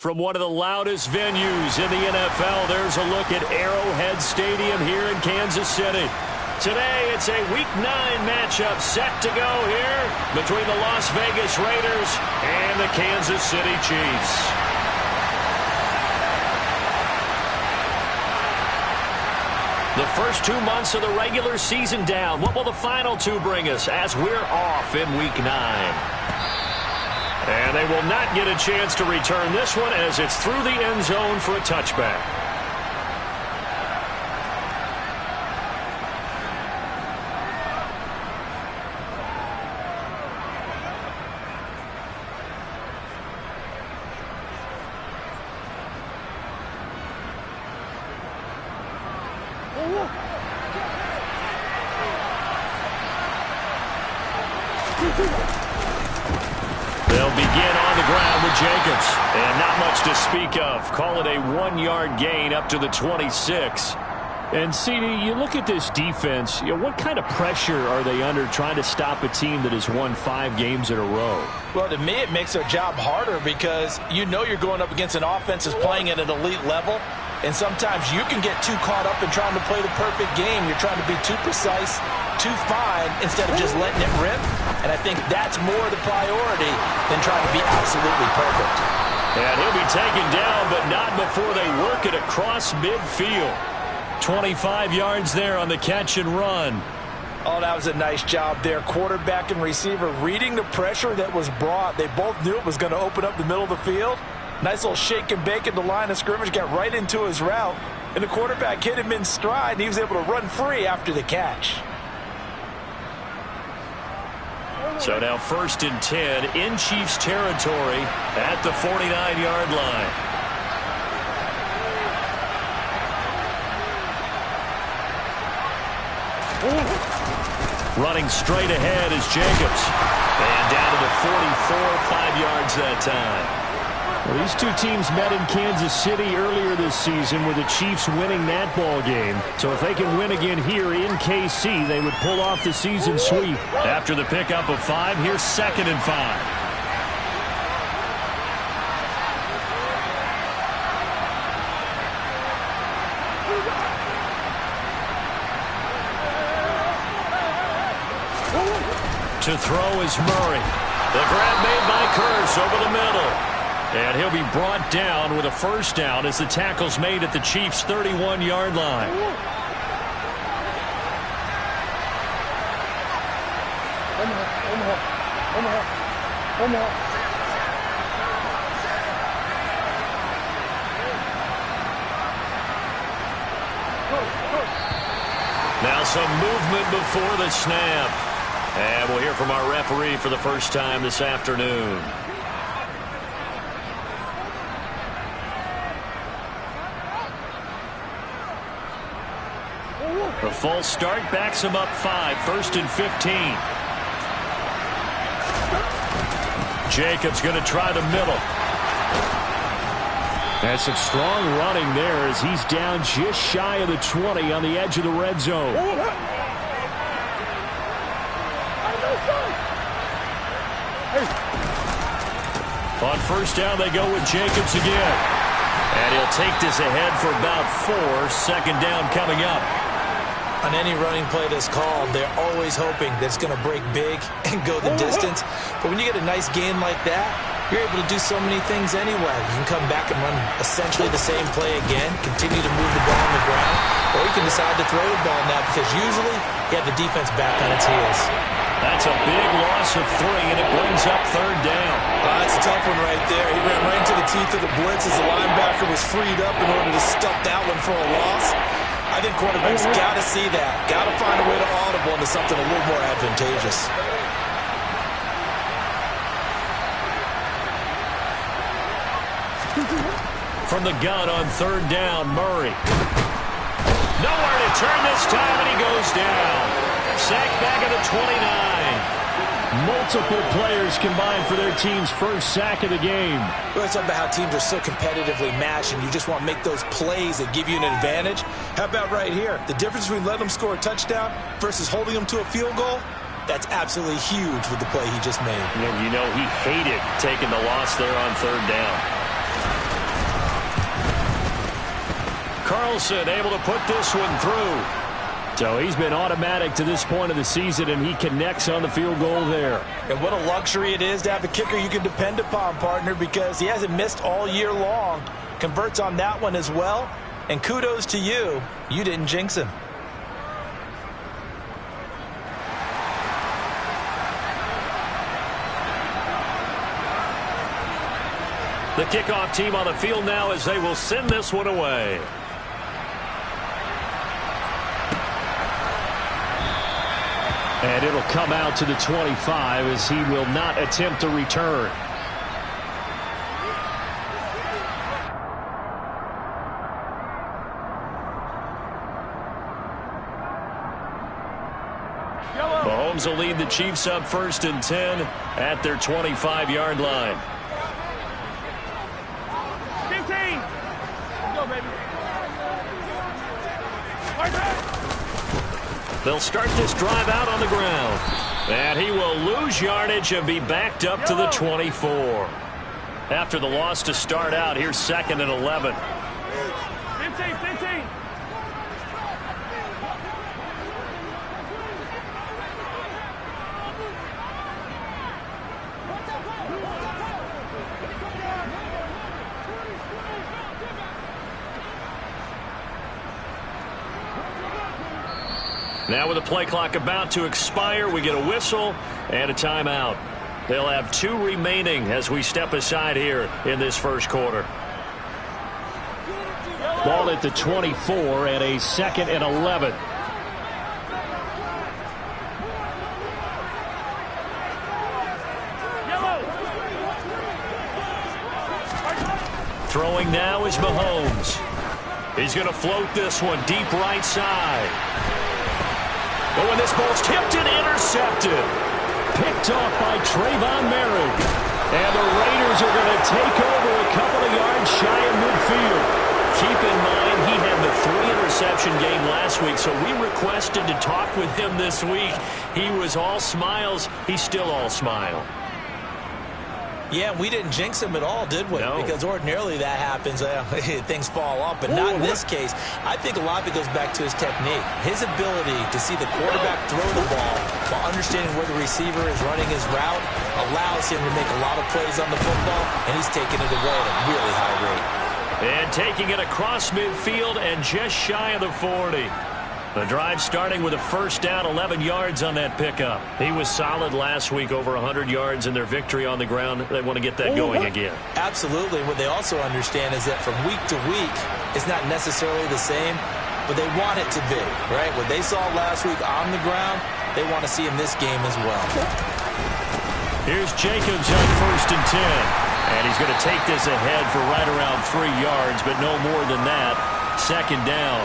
From one of the loudest venues in the NFL, there's a look at Arrowhead Stadium here in Kansas City. Today, it's a Week 9 matchup set to go here between the Las Vegas Raiders and the Kansas City Chiefs. The first 2 months of the regular season down. What will the final 2 bring us as we're off in Week 9? And they will not get a chance to return this one as it's through the end zone for a touchback. They'll begin on the ground with Jacobs. And not much to speak of. Call it a 1-yard gain up to the 26. And, CD, you look at this defense, what kind of pressure are they under trying to stop a team that has won 5 games in a row? Well, to me, it makes their job harder because you know you're going up against an offense that's playing at an elite level. And sometimes you can get too caught up in trying to play the perfect game. You're trying to be too precise, too fine, instead of just letting it rip. And I think that's more the priority than trying to be absolutely perfect. And he'll be taken down, but not before they work it across midfield. 25 yards there on the catch and run. Oh, that was a nice job there. Quarterback and receiver reading the pressure that was brought. They both knew it was going to open up the middle of the field. Nice little shake and bake at the line of scrimmage, got right into his route. And the quarterback hit him in stride, and he was able to run free after the catch. So now 1st and 10 in Chiefs territory at the 49-yard line. Running straight ahead is Jacobs. And down to the 44, 5 yards that time. Well, these 2 teams met in Kansas City earlier this season with the Chiefs winning that ball game. So if they can win again here in KC, they would pull off the season sweep. After the pickup of 5, here's 2nd and 5. To throw is Murray. The grab made by Curse over the middle. And he'll be brought down with a 1st down as the tackle's made at the Chiefs' 31-yard line. Now some movement before the snap. And we'll hear from our referee for the first time this afternoon. The false start backs him up 5, 1st and 15. Jacobs going to try the middle. That's some strong running there as he's down just shy of the 20 on the edge of the red zone. On 1st down, they go with Jacobs again. And he'll take this ahead for about 4. 2nd down coming up. On any running play that's called, they're always hoping that it's going to break big and go the distance. But when you get a nice gain like that, you're able to do so many things anyway. You can come back and run essentially the same play again, continue to move the ball on the ground, or you can decide to throw the ball now because usually you have the defense back on its heels. That's a big loss of 3, and it brings up 3rd down. That's a tough one right there. He ran right into the teeth of the blitz as the linebacker was freed up in order to stuff that one for a loss. I think quarterbacks got to see that. Got to find a way to audible into something a little more advantageous. From the gun on 3rd down, Murray. Nowhere to turn this time, and he goes down. Sacked back at the 29. Multiple players combined for their team's 1st sack of the game. We're talking about how teams are so competitively matched, and you just want to make those plays that give you an advantage. How about right here? The difference between letting them score a touchdown versus holding them to a field goal, that's absolutely huge with the play he just made. You know he hated taking the loss there on 3rd down. Carlson able to put this one through. So he's been automatic to this point of the season, and he connects on the field goal there. And what a luxury it is to have a kicker you can depend upon, partner, because he hasn't missed all year long. Converts on that one as well. And kudos to you. You didn't jinx him. The kickoff team on the field now as they will send this one away. And it'll come out to the 25 as he will not attempt to return. Mahomes will lead the Chiefs up 1st and 10 at their 25-yard line. 15. Go, baby. They'll start this drive out on the ground. And he will lose yardage and be backed up to the 24. After the loss to start out, here's 2nd and 11. 15, 15. Now with the play clock about to expire, we get a whistle and a timeout. They'll have 2 remaining as we step aside here in this first quarter. Ball at the 24 and a 2nd and 11. Throwing now is Mahomes. He's going to float this one deep right side. Oh, and this ball's tipped and intercepted. Picked off by Trayvon Merrick. And the Raiders are going to take over a couple of yards shy of midfield. Keep in mind, he had the 3-interception game last week, so we requested to talk with him this week. He was all smiles. He's still all smile. Yeah, we didn't jinx him at all, did we? No. Because ordinarily that happens. Things fall off. But not in this case. I think a lot of it goes back to his technique. His ability to see the quarterback throw the ball while understanding where the receiver is running his route allows him to make a lot of plays on the football, and he's taking it away at a really high rate. And taking it across midfield and just shy of the 40. The drive starting with a 1st down, 11 yards on that pickup. He was solid last week, over 100 yards in their victory on the ground. They want to get that going again. Absolutely. What they also understand is that from week to week, it's not necessarily the same, but they want it to be, right? What they saw last week on the ground, they want to see in this game as well. Here's Jacobs on 1st and 10. And he's going to take this ahead for right around 3 yards, but no more than that. 2nd down.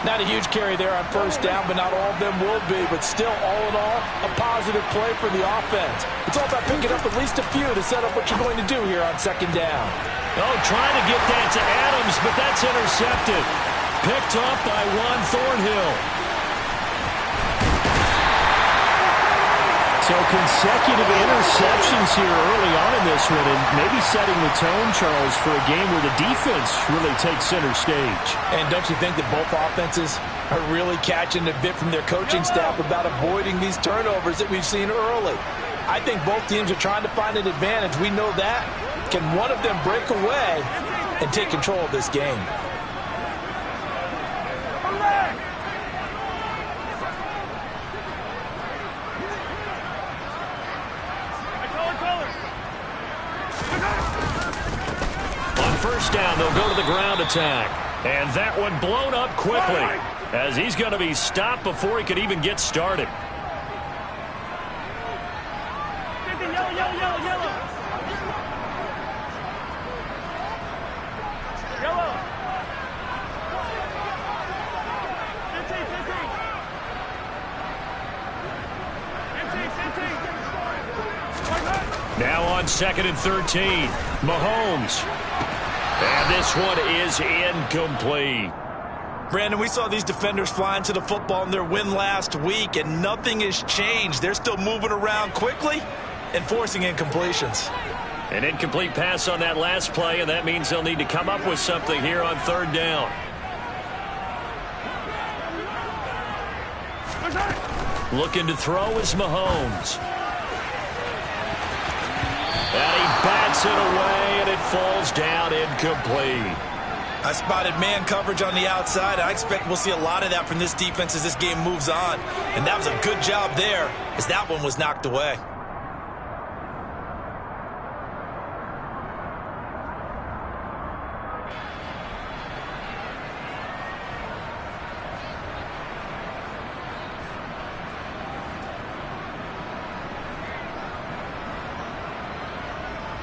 Not a huge carry there on 1st down, but not all of them will be. But still, all in all, a positive play for the offense. It's all about picking up at least a few to set up what you're going to do here on 2nd down. Oh, trying to get that to Adams, but that's intercepted. Picked off by Juan Thornhill. So consecutive interceptions here early on in this one, and maybe setting the tone, Charles, for a game where the defense really takes center stage. And don't you think that both offenses are really catching a bit from their coaching staff about avoiding these turnovers that we've seen early? I think both teams are trying to find an advantage. We know that. Can one of them break away and take control of this game? On 1st down, they'll go to the ground attack. And that one blown up quickly as he's going to be stopped before he could even get started. Now on 2nd and 13, Mahomes. And this one is incomplete. Brandon, we saw these defenders flying to the football in their win last week, and nothing has changed. They're still moving around quickly and forcing incompletions. An incomplete pass on that last play, and that means they'll need to come up with something here on 3rd down. Looking to throw is Mahomes. And he bats it away, and it falls down incomplete. I spotted man coverage on the outside. I expect we'll see a lot of that from this defense as this game moves on. And that was a good job there as that one was knocked away.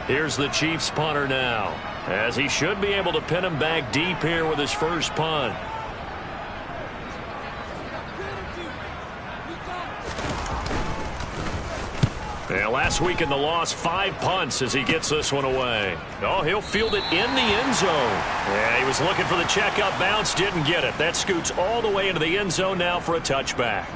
Here's the Chiefs punter now, as he should be able to pin him back deep here with his first punt. Yeah, last week in the loss, 5 punts as he gets this one away. Oh, he'll field it in the end zone. Yeah, he was looking for the checkup bounce, didn't get it. That scoots all the way into the end zone now for a touchback.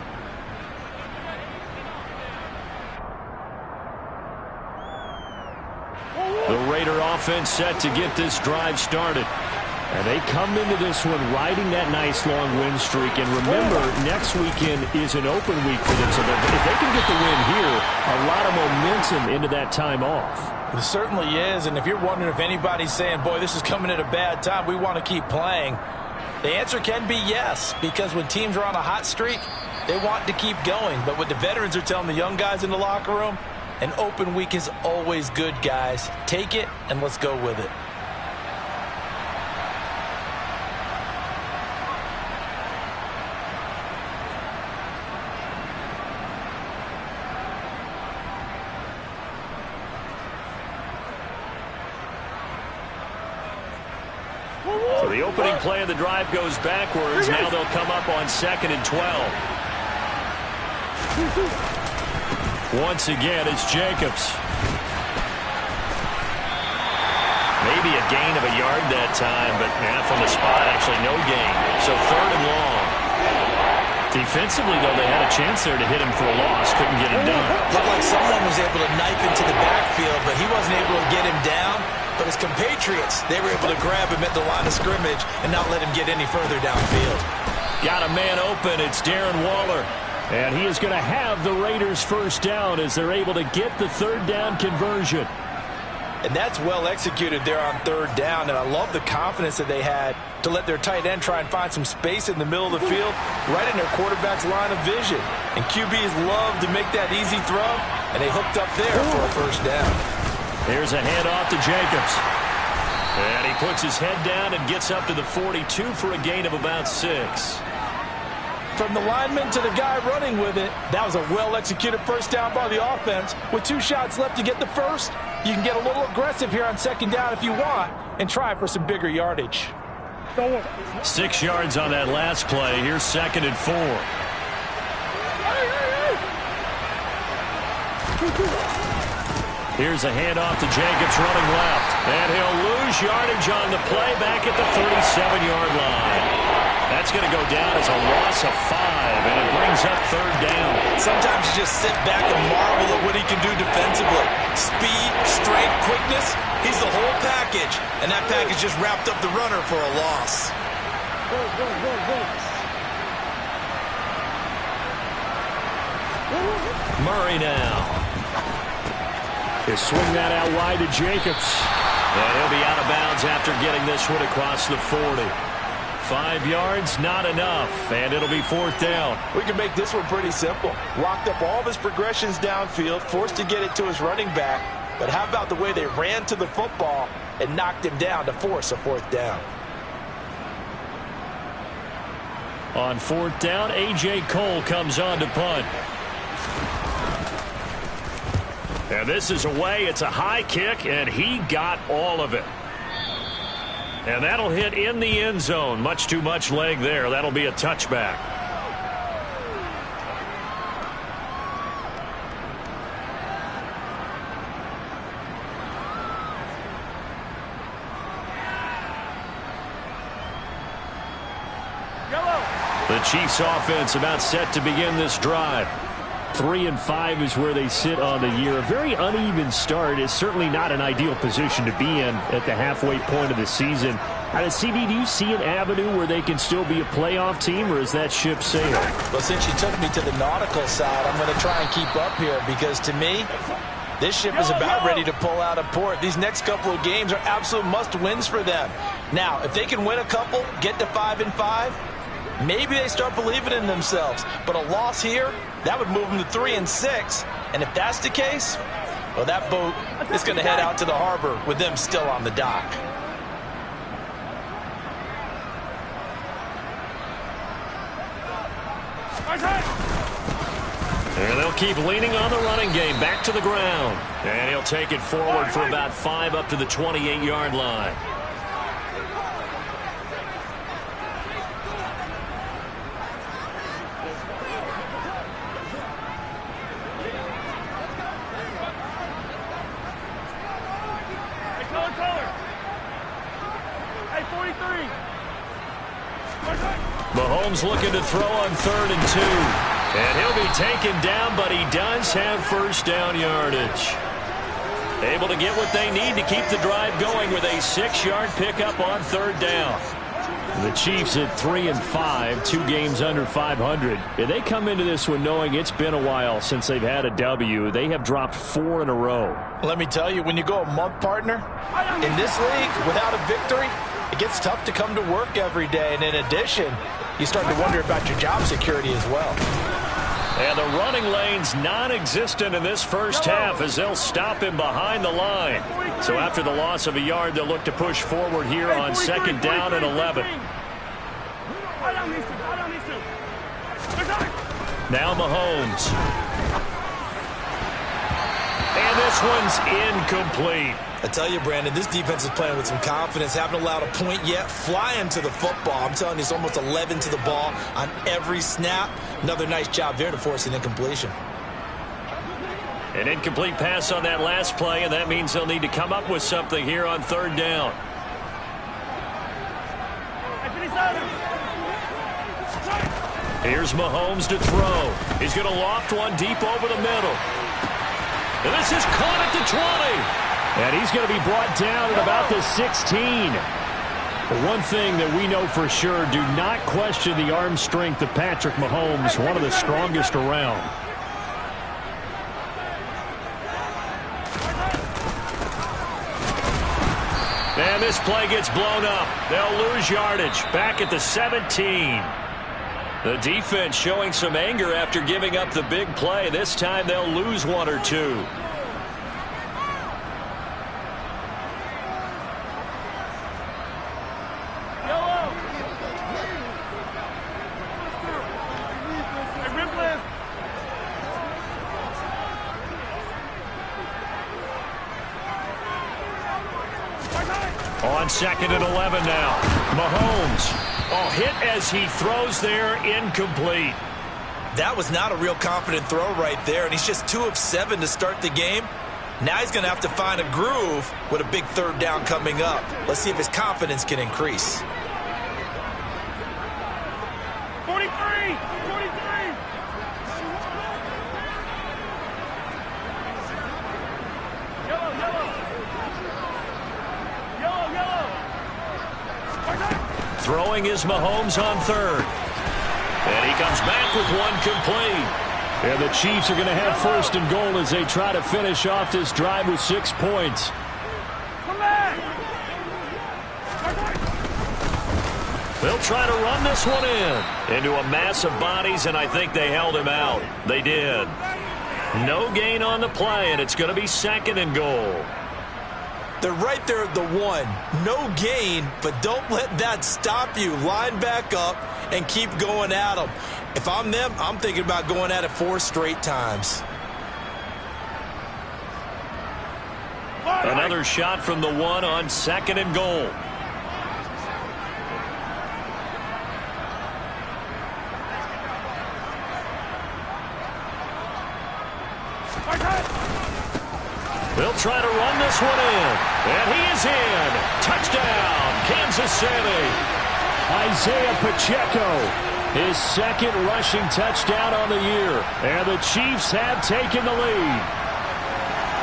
The Raider offense set to get this drive started. And they come into this one riding that nice long win streak. And remember, next weekend is an open week for them. So if they can get the win here, a lot of momentum into that time off. It certainly is. And if you're wondering if anybody's saying, boy, this is coming at a bad time, we want to keep playing, the answer can be yes. Because when teams are on a hot streak, they want to keep going. But what the veterans are telling the young guys in the locker room, an open week is always good, guys. Take it, and let's go with it. So the opening play of the drive goes backwards. Now they'll come up on 2nd and 12. Once again, it's Jacobs. Maybe a gain of a yard that time, but from the spot, actually no gain. So 3rd and long. Defensively, though, they had a chance there to hit him for a loss. Couldn't get him done. Looked like someone was able to knife into the backfield, but he wasn't able to get him down. But his compatriots, they were able to grab him at the line of scrimmage and not let him get any further downfield. Got a man open. It's Darren Waller. And he is going to have the Raiders first down as they're able to get the 3rd down conversion. And that's well executed there on 3rd down. And I love the confidence that they had to let their tight end try and find some space in the middle of the field, right in their quarterback's line of vision. And QBs love to make that easy throw, and they hooked up there for a first down. Here's a handoff to Jacobs. And he puts his head down and gets up to the 42 for a gain of about 6. From the lineman to the guy running with it, that was a well-executed first down by the offense. With 2 shots left to get the first, you can get a little aggressive here on 2nd down if you want and try for some bigger yardage. 6 yards on that last play. Here's 2nd and 4. Here's a handoff to Jacobs running left. And he'll lose yardage on the play back at the 37-yard line. That's going to go down as a loss of 5, and it brings up 3rd down. Sometimes you just sit back and marvel at what he can do defensively. Speed, strength, quickness, he's the whole package. And that package just wrapped up the runner for a loss. Murray now. They swing that out wide to Jacobs. And he'll be out of bounds after getting this one across the 40. 5 yards, not enough, and it'll be 4th down. We can make this one pretty simple. Locked up all of his progressions downfield, forced to get it to his running back. But how about the way they ran to the football and knocked him down to force a 4th down? On 4th down, A.J. Cole comes on to punt. And this is away. It's a high kick, and he got all of it. And that'll hit in the end zone. Much too much leg there. That'll be a touchback. The Chiefs offense about set to begin this drive. 3-5 is where they sit on the year. A very uneven start is certainly not an ideal position to be in at the halfway point of the season. CD, do you see an avenue where they can still be a playoff team, or is that ship sailed? Well, since you took me to the nautical side, I'm going to try and keep up here because, to me, this ship is about ready to pull out of port. These next couple of games are absolute must-wins for them. Now, if they can win a couple, get to 5-5, maybe they start believing in themselves. But a loss here, that would move them to 3-6. And if that's the case, well, that boat is going to head out to the harbor with them still on the dock. And they'll keep leaning on the running game. Back to the ground. And he'll take it forward for about 5 up to the 28-yard line. Mahomes looking to throw on 3rd and 2. And he'll be taken down, but he does have first down yardage. Able to get what they need to keep the drive going with a 6-yard pickup on 3rd down. The Chiefs at 3-5, 2 games under 500. If they come into this one knowing it's been a while since they've had a W, they have dropped 4 in a row. Let me tell you, when you go a month, partner, in this league, without a victory, it gets tough to come to work every day. And in addition, you start to wonder about your job security as well. And the running lane's non-existent in this first half as they'll stop him behind the line. So after the loss of a yard, they'll look to push forward here on 2nd down and 11. Now Mahomes. And this one's incomplete. I tell you, Brandon, this defense is playing with some confidence. Haven't allowed a point yet. Flying to the football. I'm telling you, it's almost 11 to the ball on every snap. Another nice job there to force an incompletion. An incomplete pass on that last play, and that means they'll need to come up with something here on 3rd down. Here's Mahomes to throw. He's going to loft one deep over the middle. And this is caught at the 20. And he's going to be brought down at about the 16. But one thing that we know for sure, do not question the arm strength of Patrick Mahomes, one of the strongest around. And this play gets blown up. They'll lose yardage. Back at the 17. The defense showing some anger after giving up the big play. This time they'll lose 1 or 2. On 2nd and 11 now. Mahomes. Oh, hit as he throws there, incomplete. That was not a real confident throw right there, and he's just 2 of 7 to start the game. Now he's going to have to find a groove with a big 3rd down coming up. Let's see if his confidence can increase. 43! Throwing is Mahomes on 3rd. And he comes back with one complete. And the Chiefs are going to have 1st and goal as they try to finish off this drive with 6 points. Come back! They'll try to run this one into a mass of bodies, and I think they held him out. They did. No gain on the play, and it's going to be 2nd and goal. They're right there at the 1. No gain, but don't let that stop you. Line back up and keep going at them. If I'm them, I'm thinking about going at it 4 straight times. Another shot from the 1 on 2nd and goal. They'll try to run this one in. And he is in. Touchdown, Kansas City. Isaiah Pacheco, his 2nd rushing touchdown on the year. And the Chiefs have taken the lead.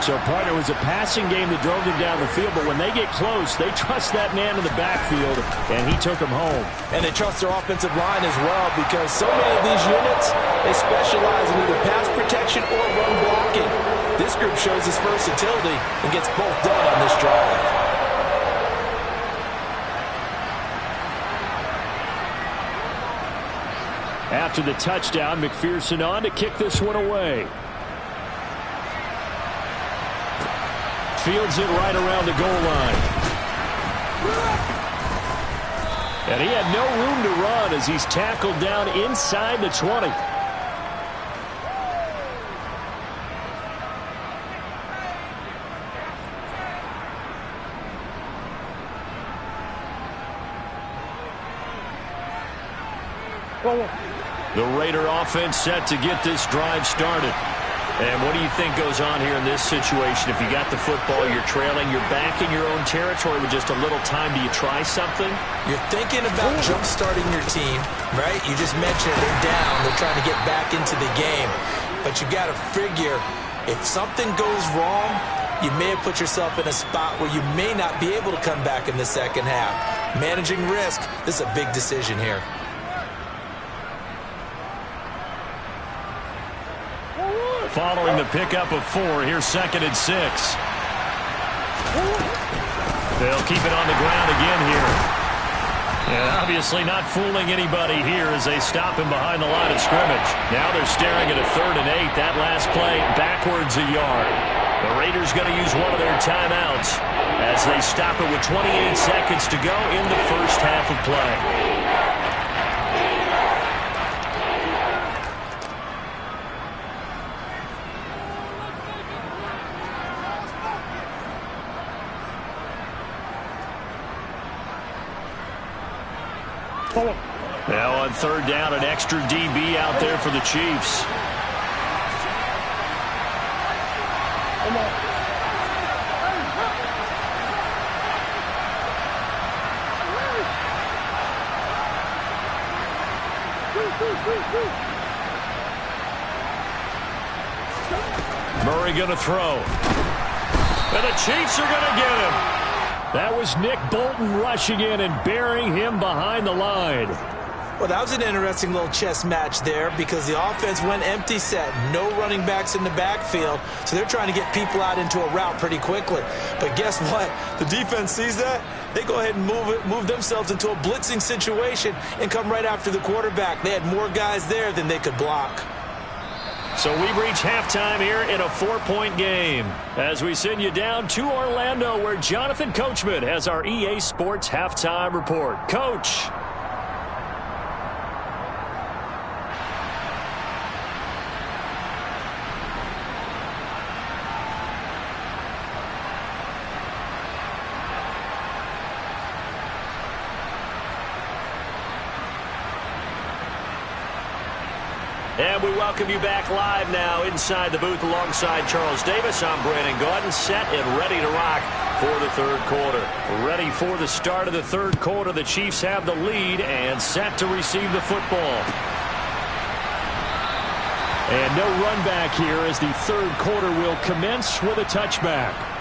So, partner, it was a passing game that drove them down the field, but when they get close, they trust that man in the backfield, and he took them home. And they trust their offensive line as well, because so many of these units, they specialize in either pass protection or run blocking. This group shows its versatility and gets both done on this drive. After the touchdown, McPherson on to kick this one away. Fields it right around the goal line. And he had no room to run as he's tackled down inside the 20. The Raider offense set to get this drive started. And what do you think goes on here in this situation? If you got the football, you're trailing, you're back in your own territory with just a little time. Do you try something? You're thinking about jump-starting your team, right? You just mentioned they're down. They're trying to get back into the game. But you got to figure, if something goes wrong, you may have put yourself in a spot where you may not be able to come back in the second half. Managing risk, this is a big decision here. Following the pickup of 4, here's 2nd and 6. They'll keep it on the ground again here. And obviously not fooling anybody here as they stop him behind the line of scrimmage. Now they're staring at a 3rd and 8. That last play backwards a yard. The Raiders going to use one of their timeouts as they stop it with 28 seconds to go in the first half of play. Now on 3rd down, an extra DB out there for the Chiefs. Murray going to throw. And the Chiefs are going to get him. That was Nick Bolton rushing in and burying him behind the line. Well, that was an interesting little chess match there because the offense went empty set. No running backs in the backfield, so they're trying to get people out into a route pretty quickly. But guess what? The defense sees that. They go ahead and move themselves into a blitzing situation and come right after the quarterback. They had more guys there than they could block. So we've reached halftime here in a 4-point game as we send you down to Orlando where Jonathan Coachman has our EA Sports halftime report. Coach. And we welcome you back live now inside the booth alongside Charles Davis. I'm Brandon Gaudin, set and ready to rock for the 3rd quarter. Ready for the start of the 3rd quarter. The Chiefs have the lead and set to receive the football. And no run back here as the 3rd quarter will commence with a touchback.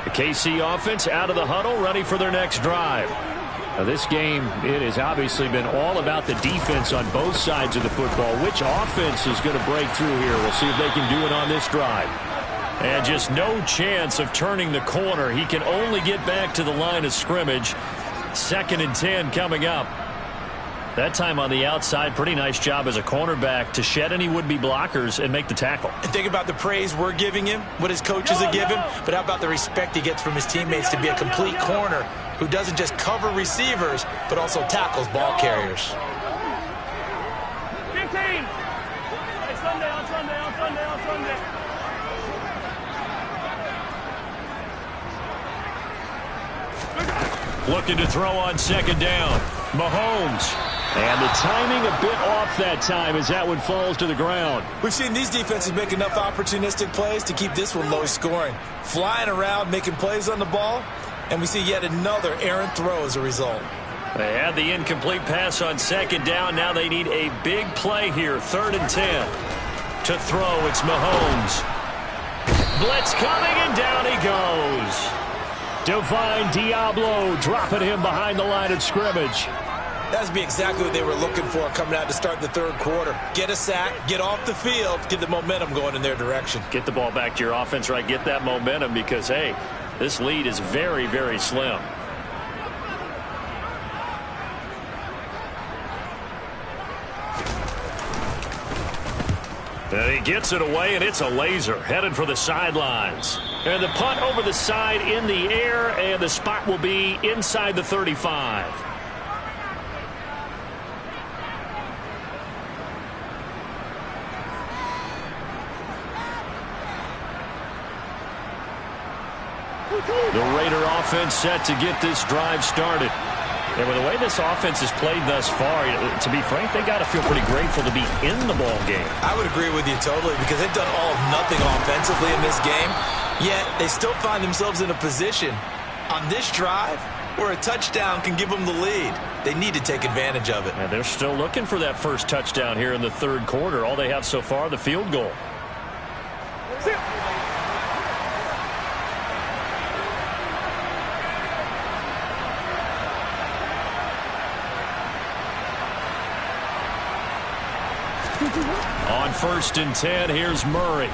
The KC offense out of the huddle, ready for their next drive. Now this game, it has obviously been all about the defense on both sides of the football. Which offense is going to break through here? We'll see if they can do it on this drive. And just no chance of turning the corner. He can only get back to the line of scrimmage. 2nd and 10 coming up. That time on the outside, pretty nice job as a cornerback to shed any would-be blockers and make the tackle. And think about the praise we're giving him, what his coaches are giving, but how about the respect he gets from his teammates to be a complete corner who doesn't just cover receivers, but also tackles ball carriers. 15. On Sunday. Looking to throw on 2nd down. Mahomes And the timing a bit off that time as that one falls to the ground. We've seen these defenses make enough opportunistic plays to keep this one low scoring. Flying around, making plays on the ball, and we see yet another errant throw as a result. They had the incomplete pass on second down. Now they need a big play here, 3rd and 10. To throw, it's Mahomes. Blitz coming, and down he goes. Divine Diablo dropping him behind the line of scrimmage. That's be exactly what they were looking for coming out to start the third quarter. Get a sack, get off the field, get the momentum going in their direction. Get the ball back to your offense, right? Get that momentum because, hey, this lead is very, very slim. And he gets it away, and it's a laser headed for the sidelines. And the punt over the side in the air, and the spot will be inside the 35. The Raider offense set to get this drive started. And with the way this offense has played thus far, to be frank, they got to feel pretty grateful to be in the ball game. I would agree with you totally because they've done all of nothing offensively in this game, yet they still find themselves in a position on this drive where a touchdown can give them the lead. They need to take advantage of it. And they're still looking for that first touchdown here in the third quarter. All they have so far, the field goal. On 1st and 10, here's Murray.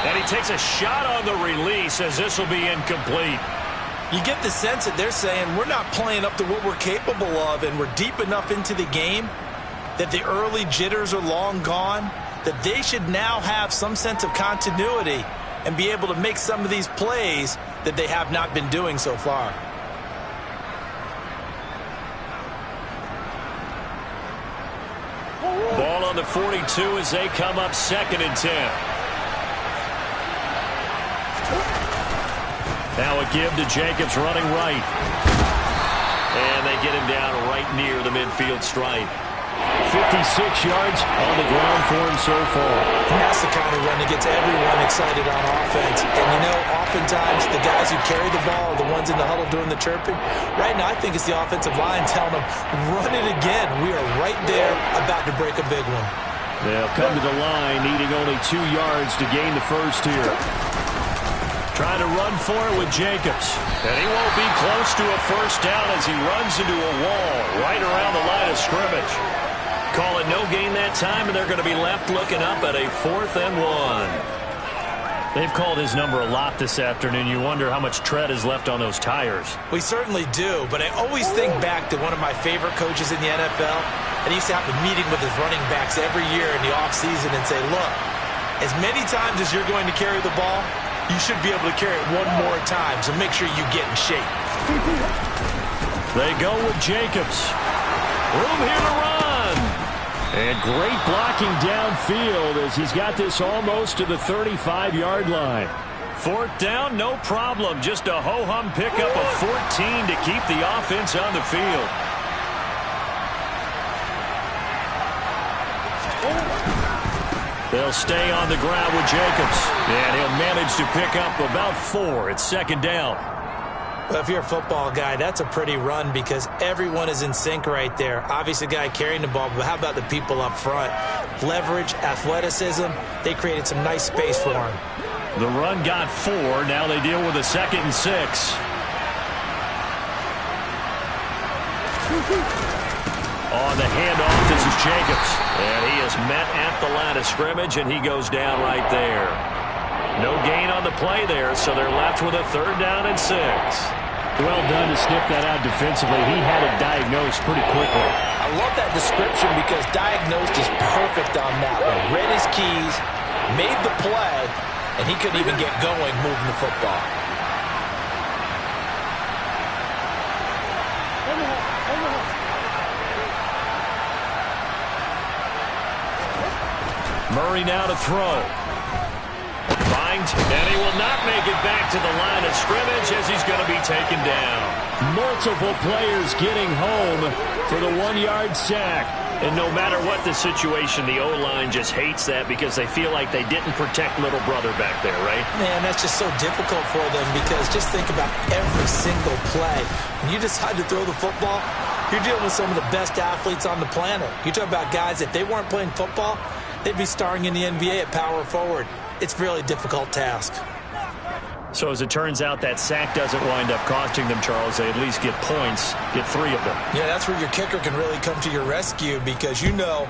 And he takes a shot on the release as this will be incomplete. You get the sense that they're saying we're not playing up to what we're capable of, and we're deep enough into the game that the early jitters are long gone, that they should now have some sense of continuity and be able to make some of these plays that they have not been doing so far. Ball on the 42 as they come up 2nd and 10. Now a give to Jacobs running right. And they get him down right near the midfield stripe. 56 yards on the ground for him so far. That's the kind of run that gets everyone excited on offense. And you know, oftentimes the guys who carry the ball are the ones in the huddle doing the chirping. Right now, I think it's the offensive line telling them, run it again. We are right there about to break a big one. They'll come to the line, needing only 2 yards to gain the first here. Trying to run for it with Jacobs. And he won't be close to a first down as he runs into a wall right around the line of scrimmage. Call it no gain that time, and they're going to be left looking up at a 4th and 1. They've called his number a lot this afternoon. You wonder how much tread is left on those tires. We certainly do, but I always think back to one of my favorite coaches in the NFL, and he used to have a meeting with his running backs every year in the offseason and say, look, as many times as you're going to carry the ball, you should be able to carry it one more time, so make sure you get in shape. They go with Jacobs. Room here to run. And great blocking downfield as he's got this almost to the 35-yard line. 4th down, no problem. Just a ho-hum pickup of 14 to keep the offense on the field. They'll stay on the ground with Jacobs. And he'll manage to pick up about 4. It's 2nd down. Well, if you're a football guy, that's a pretty run because everyone is in sync right there. Obviously, the guy carrying the ball, but how about the people up front? Leverage, athleticism, they created some nice space for him. The run got 4. Now they deal with a 2nd and 6. On the handoff, this is Jacobs. And he is met at the line of scrimmage, and he goes down right there. No gain on the play there, so they're left with a 3rd down and 6. Well done to sniff that out defensively. He had it diagnosed pretty quickly. I love that description because diagnosed is perfect on that one. Read his keys, made the play, and he couldn't even get going moving the football. Murray now to throw. blind, and he will not make it back to the line of scrimmage as he's going to be taken down. Multiple players getting home for the 1-yard sack. And no matter what the situation, the O-line just hates that because they feel like they didn't protect little brother back there, right? Man, that's just so difficult for them because just think about every single play. When you decide to throw the football, you're dealing with some of the best athletes on the planet. You talk about guys, if they weren't playing football, they'd be starring in the NBA at power forward. It's a really difficult task. So as it turns out, that sack doesn't wind up costing them, Charles. They at least get points, get 3 of them. Yeah, that's where your kicker can really come to your rescue because, you know,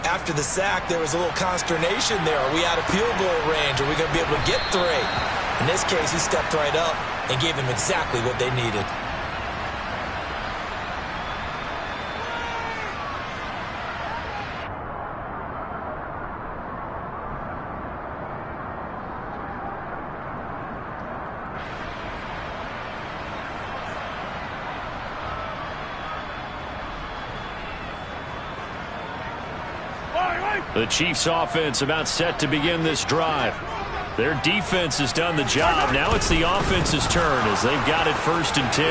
after the sack, there was a little consternation there. Are we out of field goal range? Are we going to be able to get 3? In this case, he stepped right up and gave them exactly what they needed. The Chiefs' offense about set to begin this drive. Their defense has done the job. Now it's the offense's turn as they've got it 1st and 10.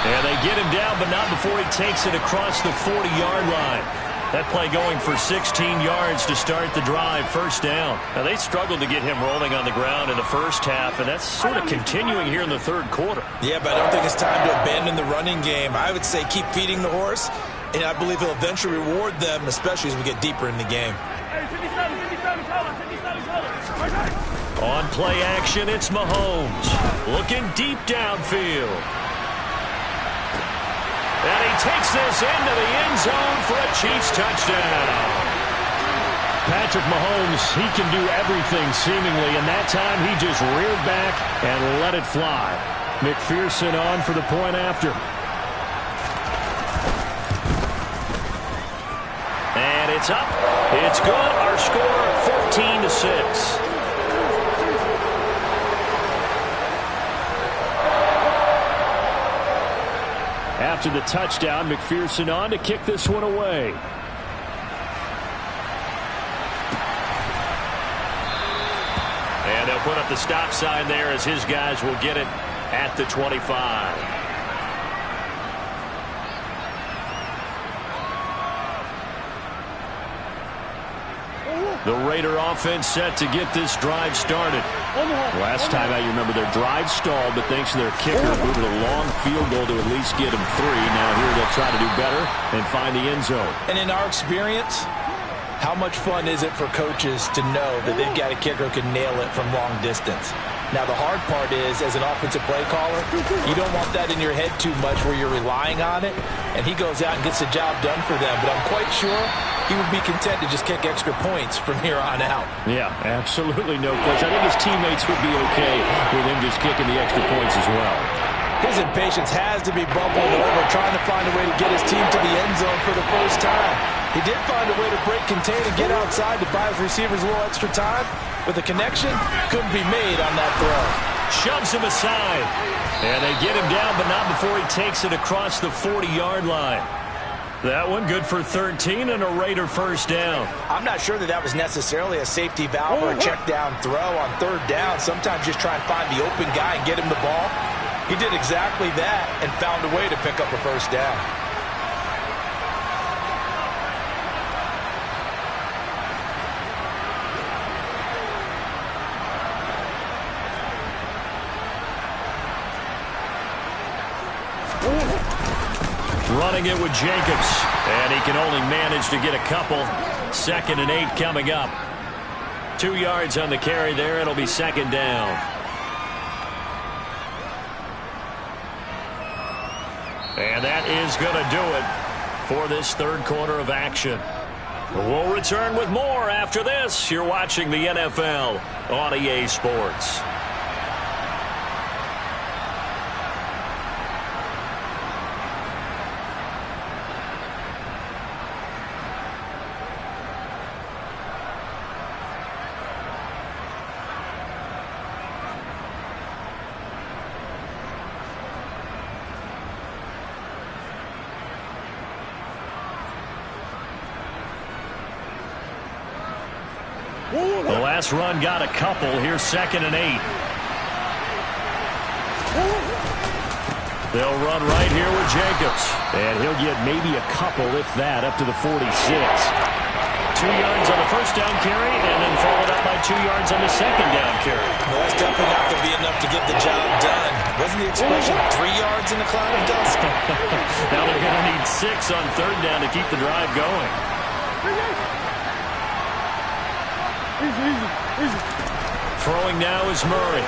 And they get him down, but not before he takes it across the 40-yard line. That play going for 16 yards to start the drive, 1st down. Now, they struggled to get him rolling on the ground in the first half, and that's sort of continuing here in the 3rd quarter. Yeah, but I don't think it's time to abandon the running game. I would say keep feeding the horse, and I believe he'll eventually reward them, especially as we get deeper in the game. On play action, it's Mahomes. Looking deep downfield. And he takes this into the end zone for a Chiefs touchdown. Patrick Mahomes, he can do everything seemingly, and that time he just reared back and let it fly. McPherson on for the point after. And it's up. It's good. Our score, 14-6. After the touchdown, McPherson on to kick this one away. And they'll put up the stop sign there as his guys will get it at the 25. The Raider offense set to get this drive started. Last time out, you remember their drive stalled, but thanks to their kicker, moved a long field goal to at least get them 3. Now here they'll try to do better and find the end zone. And in our experience, how much fun is it for coaches to know that they've got a kicker who can nail it from long distance? Now, the hard part is, as an offensive play caller, you don't want that in your head too much where you're relying on it, and he goes out and gets the job done for them. But I'm quite sure he would be content to just kick extra points from here on out. Yeah, absolutely no question. I think his teammates would be okay with him just kicking the extra points as well. His impatience has to be bubbling over, trying to find a way to get his team to the end zone for the first time. He did find a way to break contain and get outside to buy his receivers a little extra time, but the connection couldn't be made on that throw. Shoves him aside. And they get him down, but not before he takes it across the 40-yard line. That one good for 13 and a Raider 1st down. I'm not sure that was necessarily a safety valve or a check down throw on 3rd down. Sometimes just try and find the open guy and get him the ball. He did exactly that and found a way to pick up a 1st down. Running it with Jacobs, and he can only manage to get a couple. 2nd and 8 coming up. 2 yards on the carry there. It'll be 2nd down. And that is going to do it for this 3rd quarter of action. We'll return with more after this. You're watching the NFL on EA Sports. The last run got a couple. Here's 2nd and 8. They'll run right here with Jacobs. And he'll get maybe a couple, if that, up to the 46. 2 yards on the first down carry, and then followed up by 2 yards on the second down carry. Well, that's definitely not going to be enough to get the job done. Wasn't the expression 3 yards in a cloud of dust? Now they're going to need 6 on 3rd down to keep the drive going. Throwing now is Murray.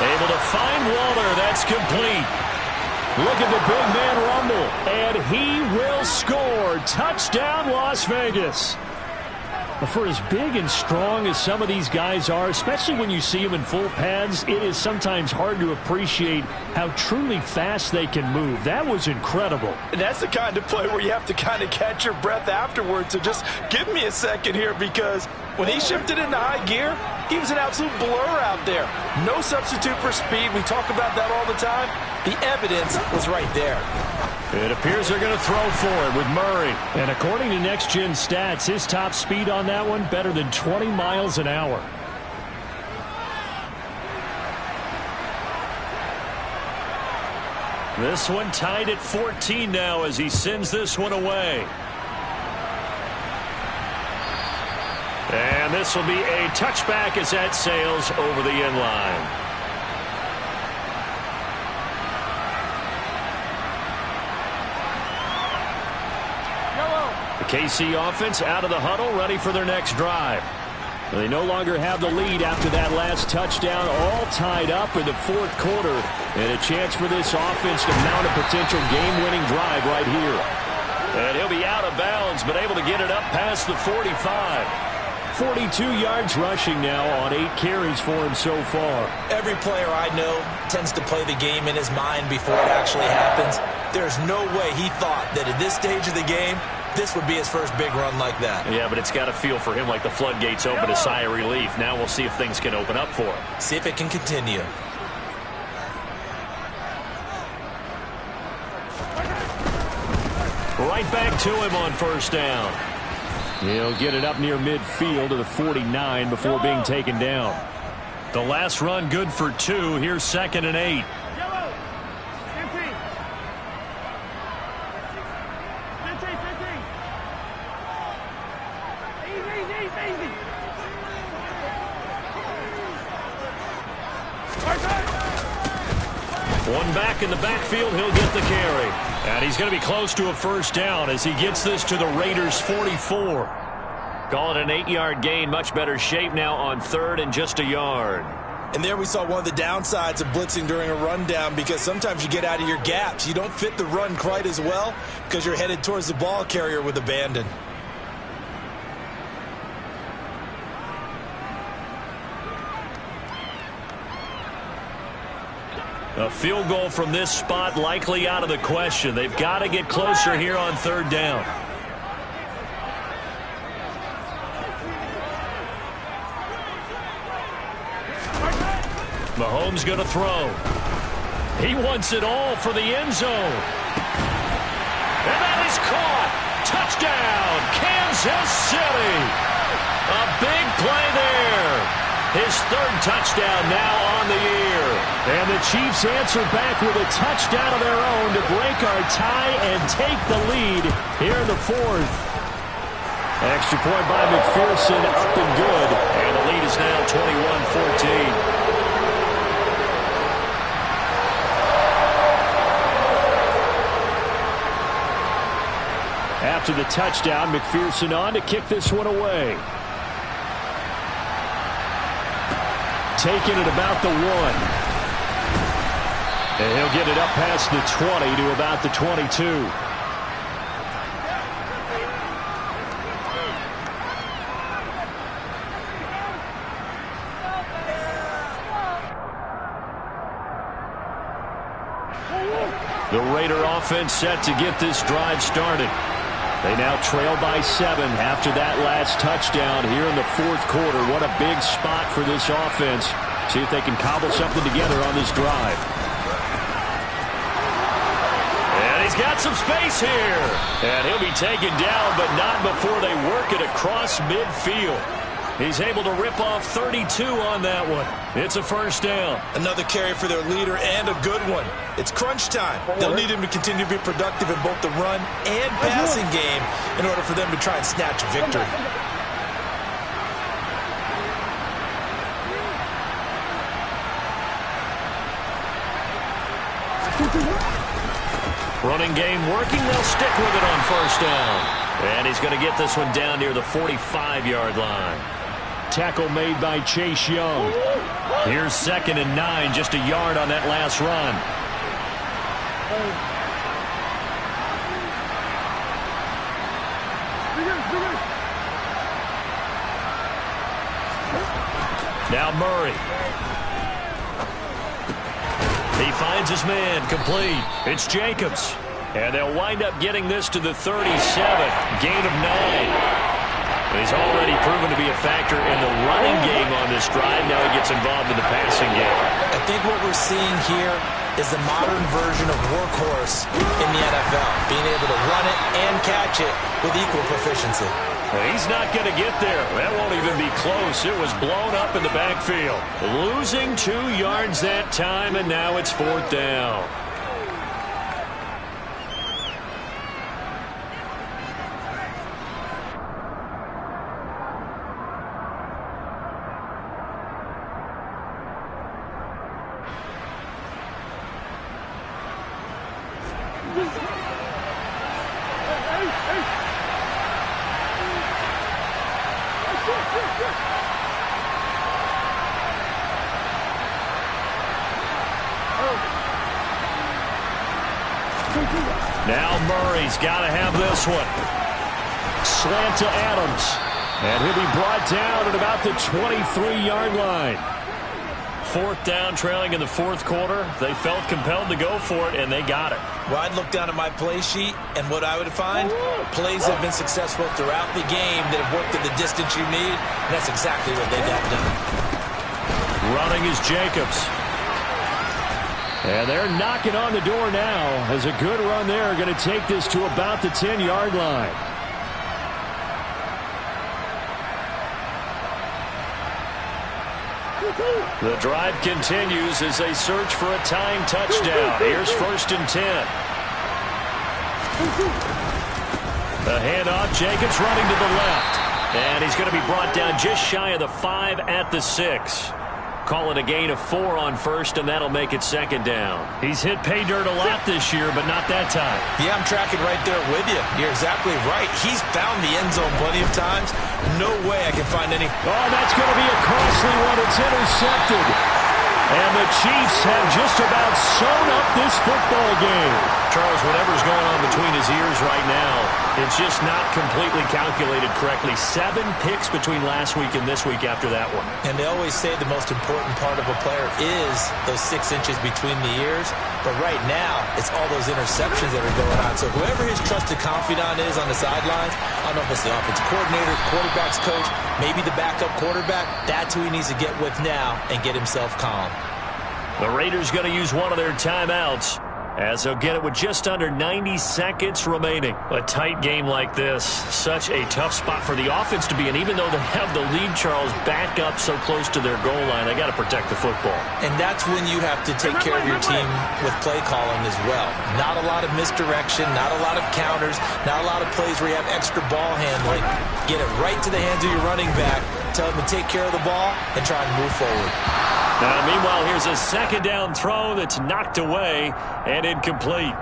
Able to find Waller. That's complete. Look at the big man rumble. And he will score. Touchdown, Las Vegas. For as big and strong as some of these guys are, especially when you see them in full pads, it is sometimes hard to appreciate how truly fast they can move. That was incredible. And that's the kind of play where you have to kind of catch your breath afterwards. So just give me a second here, because when he shifted into high gear, he was an absolute blur out there. No substitute for speed. We talk about that all the time. The evidence was right there. It appears they're going to throw for it with Murray. And according to Next Gen Stats, his top speed on that one, better than 20 miles an hour. This one tied at 14 now as he sends this one away. And this will be a touchback as that sails over the end line. The KC offense out of the huddle, ready for their next drive. They no longer have the lead after that last touchdown, all tied up in the 4th quarter. And a chance for this offense to mount a potential game-winning drive right here. And he'll be out of bounds, but able to get it up past the 45. 42 yards rushing now on 8 carries for him so far. Every player I know tends to play the game in his mind before it actually happens. There's no way he thought that at this stage of the game, this would be his first big run like that. Yeah, but it's got to feel for him like the floodgates open, a sigh of relief. Now we'll see if things can open up for him. See if it can continue. Right back to him on 1st down. He'll get it up near midfield to the 49 before being taken down. The last run good for 2. Here's 2nd and 8. One back in the backfield, he'll get the carry. And he's going to be close to a 1st down as he gets this to the Raiders' 44. Call it an 8-yard gain, much better shape now on 3rd and just a yard. And there we saw one of the downsides of blitzing during a rundown, because sometimes you get out of your gaps. You don't fit the run quite as well because you're headed towards the ball carrier with abandon. A field goal from this spot likely out of the question. They've got to get closer here on 3rd down. Mahomes going to throw. He wants it all for the end zone. And that is caught. Touchdown, Kansas City. A big play there. His 3rd touchdown now on the year. And the Chiefs answer back with a touchdown of their own to break our tie and take the lead here in the 4th. Extra point by McPherson, up and good. And the lead is now 21-14. After the touchdown, McPherson on to kick this one away. Taking it about the 1. And he'll get it up past the 20 to about the 22. The Raider offense set to get this drive started. They now trail by 7 after that last touchdown here in the 4th quarter. What a big spot for this offense. See if they can cobble something together on this drive. And he's got some space here. And he'll be taken down, but not before they work it across midfield. He's able to rip off 32 on that one. It's a first down. Another carry for their leader and a good one. It's crunch time. They'll need him to continue to be productive in both the run and passing game in order for them to try and snatch a victory. Running game working. They'll stick with it on first down. And he's going to get this one down near the 45-yard line. Tackle made by Chase Young. Here's 2nd and 9, just a yard on that last run. Now Murray. He finds his man, complete. It's Jacobs. And they'll wind up getting this to the 37. Gain of 9. He's already proven to be a factor in the running game on this drive. Now he gets involved in the passing game. I think what we're seeing here is the modern version of workhorse in the NFL. Being able to run it and catch it with equal proficiency. He's not going to get there. That won't even be close. It was blown up in the backfield. Losing 2 yards that time, and now it's 4th down. Now Murray's got to have this one. Slant to Adams. And he'll be brought down at about the 23-yard line. 4th down, trailing in the 4th quarter. They felt compelled to go for it, and they got it. Well, I'd look down at my play sheet, and what I would find, plays have been successful throughout the game that have worked at the distance you need, and that's exactly what they got done. Running is Jacobs. And they're knocking on the door now as a good run there. Going to take this to about the 10-yard line. The drive continues as they search for a tying touchdown. Here's 1st and 10. The handoff, Jacobs running to the left. And he's going to be brought down just shy of the 5 at the 6. Call it a gain of 4 on 1st, and that'll make it 2nd down. He's hit pay dirt a lot this year, but not that time. Yeah, I'm tracking right there with you. You're exactly right. He's found the end zone plenty of times. No way I can find any. Oh, that's going to be a costly one. It's intercepted. And the Chiefs have just about sewn up this football game. Charles, whatever's going on between his ears right now, it's just not completely calculated correctly. 7 picks between last week and this week after that one. And they always say the most important part of a player is those 6 inches between the ears. But right now, it's all those interceptions that are going on. So whoever his trusted confidant is on the sidelines, I don't know if it's the offensive coordinator, quarterback's coach, maybe the backup quarterback, that's who he needs to get with now and get himself calm. The Raiders going to use one of their timeouts as they'll get it with just under 90 seconds remaining. A tight game like this, such a tough spot for the offense to be in. Even though they have the lead, Charles, back up so close to their goal line, they got to protect the football. And that's when you have to take care of your team with play calling as well. Not a lot of misdirection, not a lot of counters, not a lot of plays where you have extra ball handling. Get it right to the hands of your running back, tell them to take care of the ball, and try and move forward. Now, meanwhile, here's a 2nd down throw that's knocked away and incomplete.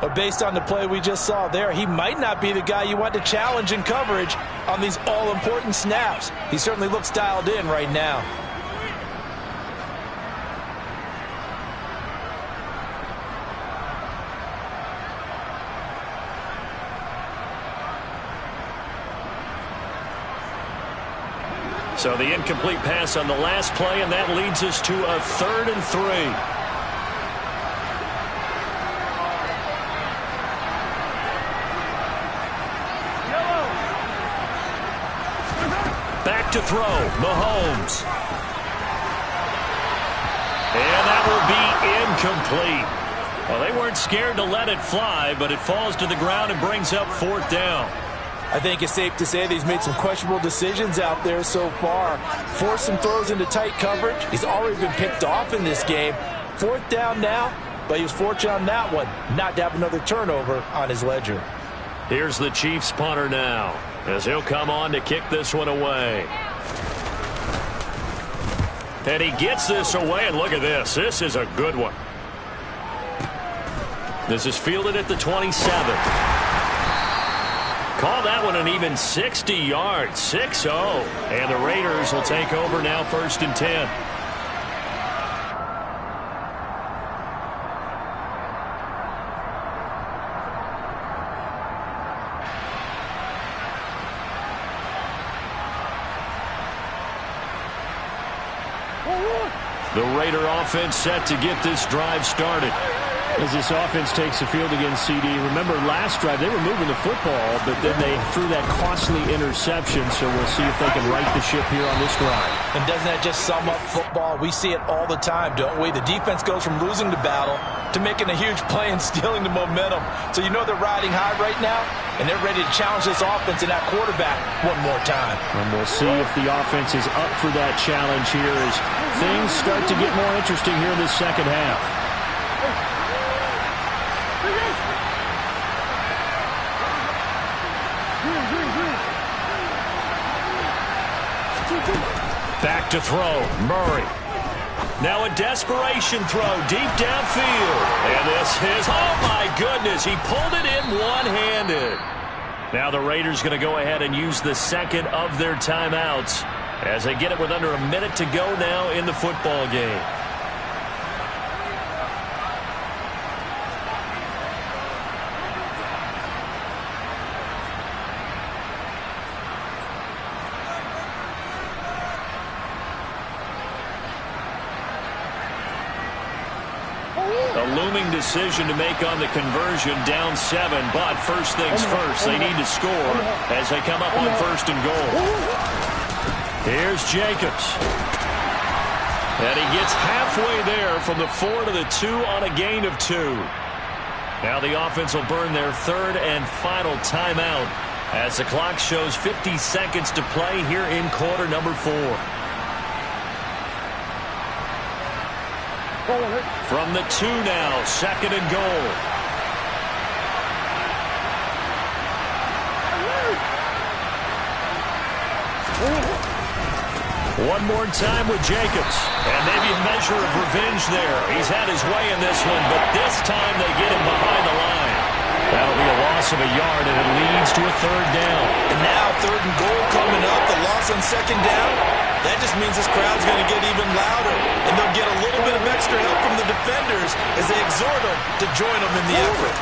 But based on the play we just saw there, he might not be the guy you want to challenge in coverage on these all-important snaps. He certainly looks dialed in right now. So the incomplete pass on the last play, and that leads us to a 3rd and 3. Back to throw, Mahomes. And that will be incomplete. Well, they weren't scared to let it fly, but it falls to the ground and brings up 4th down. I think it's safe to say that he's made some questionable decisions out there so far. Forced some throws into tight coverage. He's already been picked off in this game. 4th down now, but he was fortunate on that one not to have another turnover on his ledger. Here's the Chiefs punter now, as he'll come on to kick this one away. And he gets this away, and look at this. This is a good one. This is fielded at the 27. Call that one an even 60 yards, 6-0. And the Raiders will take over now, 1st and 10. The Raider offense set to get this drive started. As this offense takes the field against CD, remember last drive they were moving the football, but then they threw that costly interception, so we'll see if they can right the ship here on this drive. And doesn't that just sum up football? We see it all the time, don't we? The defense goes from losing the battle to making a huge play and stealing the momentum. So you know they're riding high right now, and they're ready to challenge this offense and that quarterback one more time. And we'll see if the offense is up for that challenge here as things start to get more interesting here in this second half. Back to throw, Murray. Now a desperation throw deep downfield. And this is, oh my goodness, he pulled it in one-handed. Now the Raiders going to go ahead and use the second of their timeouts as they get it with under a minute to go now in the football game. A looming decision to make on the conversion, down 7, but first things first, they need to score as they come up on 1st and goal. Here's Jacobs. And he gets halfway there from the 4 to the 2 on a gain of 2. Now the offense will burn their 3rd and final timeout as the clock shows 50 seconds to play here in quarter number 4. From the 2 now, 2nd and goal. One more time with Jacobs. And maybe a measure of revenge there. He's had his way in this one, but this time they get him behind the line. That'll be a loss of a yard, and it leads to a 3rd down. And now 3rd and goal coming up. The loss on 2nd down. That just means this crowd's going to get even louder. And they'll get a little bit of extra help from the defenders as they exhort them to join them in the effort.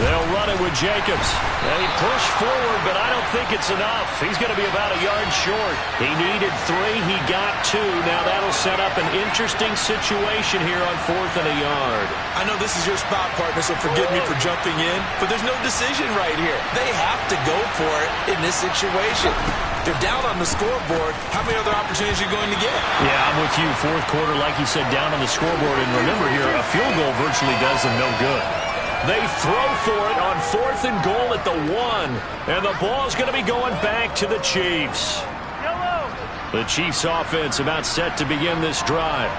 They'll run it with Jacobs. They push forward, but I don't think it's enough. He's going to be about a yard short. He needed 3. He got 2. Now that'll set up an interesting situation here on 4th and a yard. I know this is your spot, partner, so forgive me for jumping in, but there's no decision right here. They have to go for it in this situation. They're down on the scoreboard. How many other opportunities are you going to get? Yeah, I'm with you. 4th quarter, like you said, down on the scoreboard. And remember here, a field goal virtually does them no good. They throw for it on 4th and goal at the 1. And the ball's going to be going back to the Chiefs. The Chiefs offense about set to begin this drive.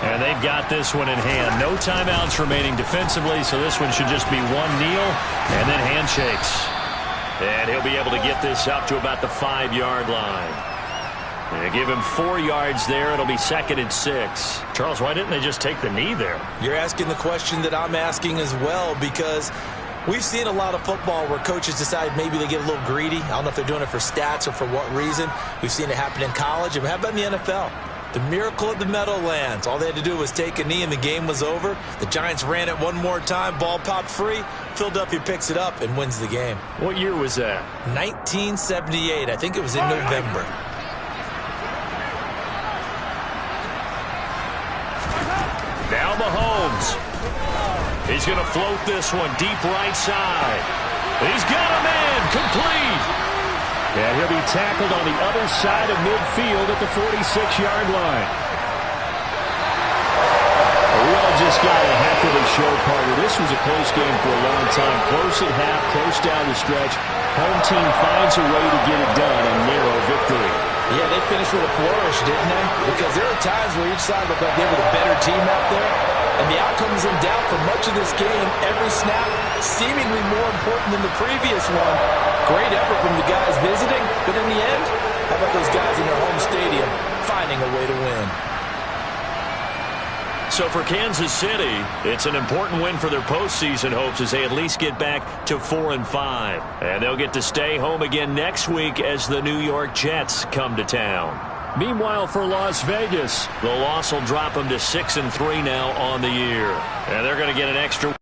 And they've got this one in hand. No timeouts remaining defensively, so this one should just be one kneel and then handshakes. And he'll be able to get this up to about the 5-yard line. And give him 4 yards there. It'll be 2nd and 6. Charles, why didn't they just take the knee there? You're asking the question that I'm asking as well, because we've seen a lot of football where coaches decide maybe they get a little greedy. I don't know if they're doing it for stats or for what reason. We've seen it happen in college. And how about in the NFL? The miracle of the Meadowlands. All they had to do was take a knee and the game was over. The Giants ran it one more time. Ball popped free. Philadelphia picks it up and wins the game. What year was that? 1978. I think it was in November. Now Mahomes. He's going to float this one deep right side. He's got a man complete. And he'll be tackled on the other side of midfield at the 46-yard line. Well, just got a heck of a show, partner. This was a close game for a long time. Close at half, close down the stretch. Home team finds a way to get it done, a narrow victory. Yeah, they finished with a flourish, didn't they? Because there are times where each side looked like they were the better team out there. And the outcome is in doubt for much of this game. Every snap seemingly more important than the previous one. Great effort from the guys visiting. But in the end, how about those guys in their home stadium finding a way to win? So for Kansas City, it's an important win for their postseason hopes as they at least get back to 4-5. And they'll get to stay home again next week as the New York Jets come to town. Meanwhile, for Las Vegas, the loss will drop them to 6-3 now on the year. And they're going to get an extra